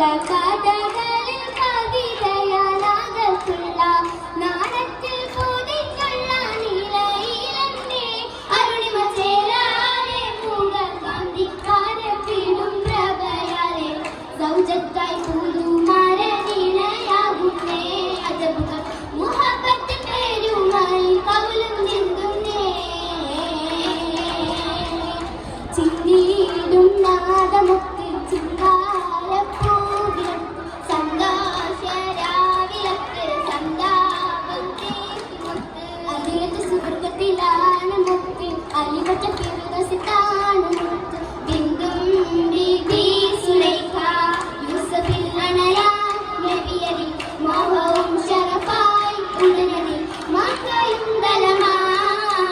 കഥകളിൽ കവിതയാലാകത്തുള്ള നാണത്തിൽ പൂതിച്ചുള്ള നിലയിലെന്നെ അരുണിമ ചേരാതെ മുഖകാന്തിക്കാതെ പീടും പ്രഭയാലെ സൗജത്തായി പുതുമരനിലയാകുന്നേ അജബുകൾ മുഹബത്ത് പേരുമായി കൗലും ചിന്തുന്നേ ചിന്നിയിടും നാദമുക്തി അലിവറ്റ പിറകസിത്താനും ബിന്ദും ബീബി സുലൈഖ യൂസഫിൽ അണയാൻ നബിയരിൽ മോഹവും ശറഫായി ഉടനടി മക്കയും ദലമാലെ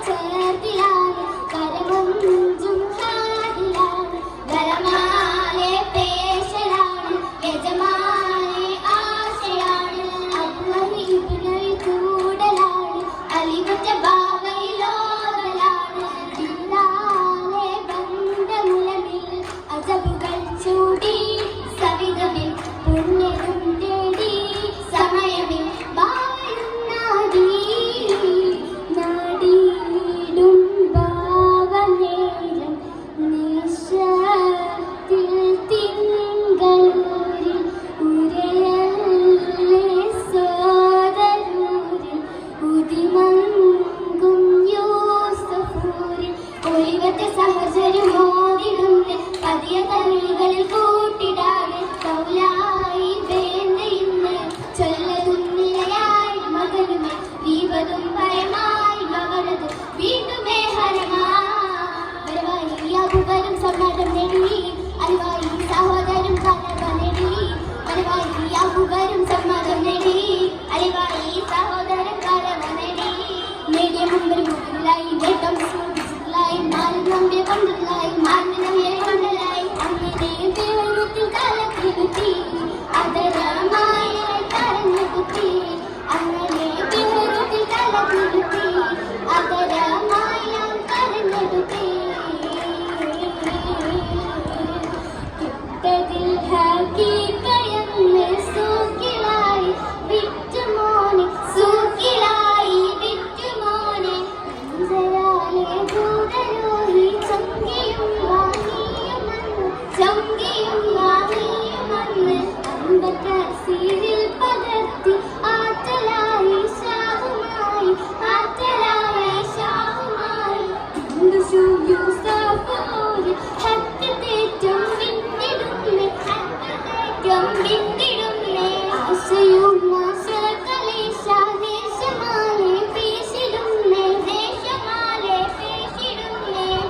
ചേർത്തിലാണ് കരവും ജുംഹാദിലാണ് ദലമാലെ പേശലാണ് യജമാനെ ആശയാണ് അബ്വഹി ഇബ്നൽ കൂടലാണ് അലിവറ്റ ചൂടി സവിധമിൽ പുണ്യതും തേടി സമയമിൽ നാടിയിടും ഭാവനേരം നിശത്തിൽ തിങ്കളൂരിൽ ഉരയല്ലേ സോദരൂരിൽ ഉദിമങ്കും യൂസഫൂരിൽ ഒളിവത്തെ സഹചര്യമോതിടുന്ന പതിയ കരുളുകളിൽ കൂട്ടിടാതെ കൗലായി വേണ്ടയിന്ന് ചൊല്ലതും നിലയായി മകനുമേ ദീപതും ഭയമായി മകനതും വീണ്ടുമേ ഹരമായി അബുബരും സമ്മതം നേടി അറിവായി സഹോദരൻ കലവ നേടി അറിവായി അബുബരും സമ്മതം നേടി അറിവായി സഹോദരൻ കലവ നേടി നേടിയ മുമ്പിൽ മുകളിലായി നേട്ടം സൂചിച്ചിട്ടായി മാറി നമ്പിയ കൊണ്ടില്ലായി മാറി നമ്പിയ കൊണ്ടലായി അങ്ങനെ പേരുത്തിൽ കലക്കിരുത്തി അതരമായി കരഞ്ഞു കുത്തി അങ്ങനെ പേരുത്തിൽ കലക്കിരുത്തി അതരമായി കരഞ്ഞെടുത്തി കിട്ടതിൽ ഹക്കീക്കയെന്ന് സൂക്കിലായി വിറ്റുമോനെ സൂക്കിലായി വിറ്റുമോനെ അഞ്ചരാലെ ദൂതരോഹി ചങ്കിയും വാങ്ങിയുമെന്ന് അമ്പത്തീരിൽ പകർത്തി ആറ്റലായി ഷാഹുമായി യൂസഫൂര് ഹത്തിത്തേറ്റം വിണ്ടിടുന്നേ ആശയും നാശകലേശ ദേശമാലെ പേശിടുന്നേ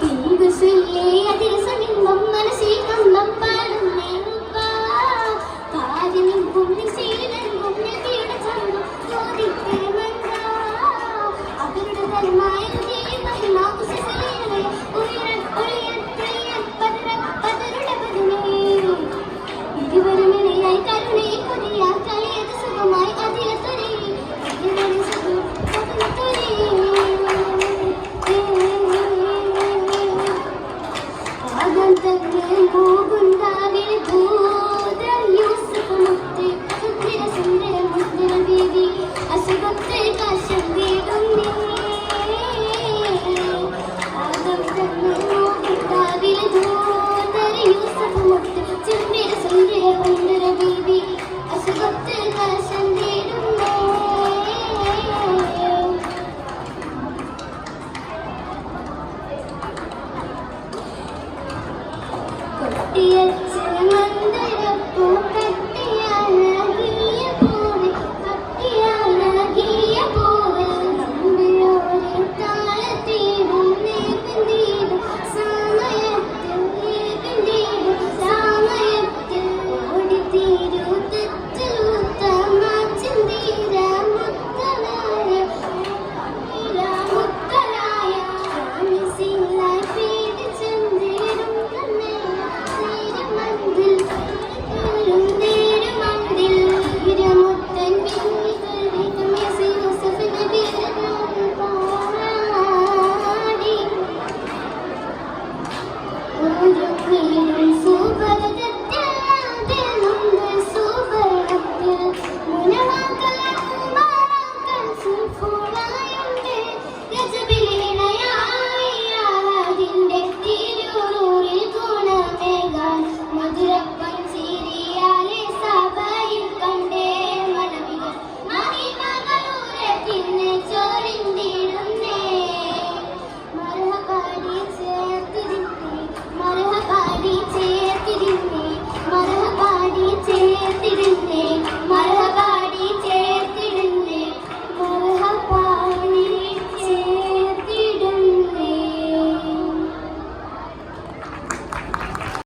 തിങ്കുശുല്ലേ അതിൽ സമിമ്പം മനസ്സിൽ കമ്പം പാടുന്നേ കാര്യം ഭൂമിശീലനും നബിയുടെ ചന്തം ചോദിക്കേ മന്ദ അവരുടെ തലമായ ഇരുവരുമിണയായി കരുണയിൽ പുതിയ കളിയത് സുഖമായി അതിലത്തൊരേ പോകുന്നാവിൽ ഭൂത യൂസഫ് മുത്ത് സുന്ദര സുന്ദര മുദ്ര ദീദി അസുഖത്തെ കാശം വീടുന്നേ പോകുന്നാവിൽ ഭൂത യൂസഫ് മുത്ത് സുന്ദര സുന്ദര മുദ്ര ദീദി അസുഖത്തെ കാശം വീടുന്നേ Yeah.